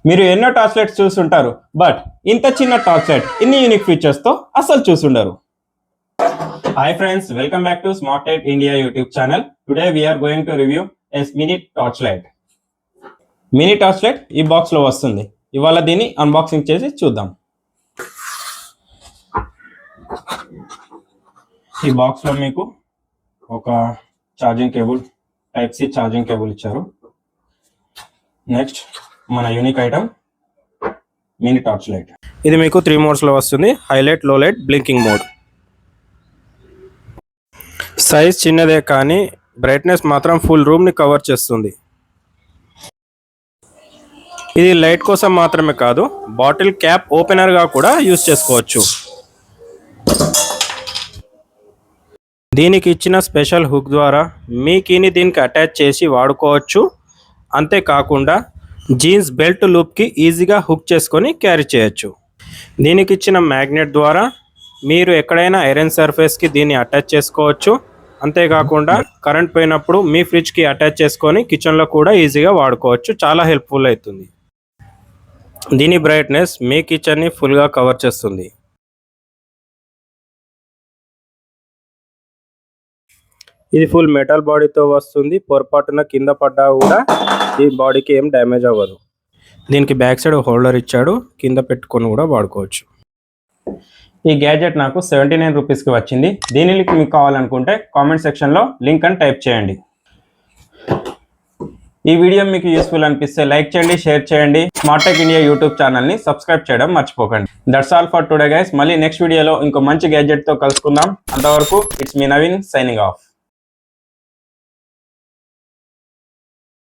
మీరు ఎన్నో torch lights చూసుంటారు, బట్ ఇంత చిన్న టార్చ్ లైట్ ఇన్ని యూనిక్ ఫీచర్స్ తో అసలు చూసుండరు. Hi friends, welcome back to smart tech India YouTube channel. Today we are going to review S mini torch light. Mini torch light ఈ బాక్స్ లో వస్తుంది. ఇవాళ దీన్ని అన్బాక్సింగ్ చేసి చూద్దాం. ఈ బాక్స్ లో మీకు ఒక charging cable, type C charging cable ఇచ్చారు. నెక్స్ట్ మన unique item mini torch light. ఇది మీకు 3 మోడ్స్ లో వస్తుంది. హైలైట్, లో లైట్, బ్లింకింగ్ మోడ్. సైజ్ చిన్నదే కానీ బ్రైట్నెస్ మాత్రం ఫుల్ రూమ్ ని కవర్ చేస్తుంది. ఇది లైట్ కోసం మాత్రమే కాదు, బాటిల్ క్యాప్ ఓపెనర్ గా కూడా యూజ్ చేసుకోవచ్చు. దీనికి ఇచ్చిన స్పెషల్ హుక్ ద్వారా మీ కీని దీనికి అటాచ్ చేసి వాడుకోవచ్చు. అంతేకాకుండా జీన్స్ బెల్ట్ లూప్కి ఈజీగా హుక్ చేసుకొని క్యారీ చేయొచ్చు. దీనికి ఇచ్చిన మ్యాగ్నెట్ ద్వారా మీరు ఎక్కడైనా ఐరన్ సర్ఫేస్కి దీన్ని అటాచ్ చేసుకోవచ్చు. అంతేకాకుండా కరెంట్ పోయినప్పుడు మీ ఫ్రిడ్జ్కి అటాచ్ చేసుకొని కిచెన్లో కూడా ఈజీగా వాడుకోవచ్చు. చాలా హెల్ప్ఫుల్ అవుతుంది. దీని బ్రైట్నెస్ మీ కిచెన్ని ఫుల్గా కవర్ చేస్తుంది. ఇది ఫుల్ మెటల్ బాడీతో వస్తుంది. పొరపాటున కింద పడ్డా కూడా ఈ బాడీకి ఏం డ్యామేజ్ అవ్వదు. దీనికి బ్యాక్ సైడ్ హోల్డర్ ఇచ్చాడు, కింద పెట్టుకొని కూడా వాడుకోవచ్చు. ఈ గ్యాడ్జెట్ నాకు 79 రూపీస్కి వచ్చింది. దీని లింక్ మీకు కావాలనుకుంటే కామెంట్ సెక్షన్లో లింక్ అని టైప్ చేయండి. ఈ వీడియో మీకు యూస్ఫుల్ అనిపిస్తే లైక్ చేయండి, షేర్ చేయండి. స్మార్ట్ టెక్ ఇండియా యూట్యూబ్ ఛానల్ని సబ్స్క్రైబ్ చేయడం మర్చిపోకండి. That's all for today guys. మళ్ళీ నెక్స్ట్ వీడియోలో ఇంకో మంచి గ్యాడ్జెట్తో కలుసుకుందాం. అంతవరకు it's me Naveen signing off.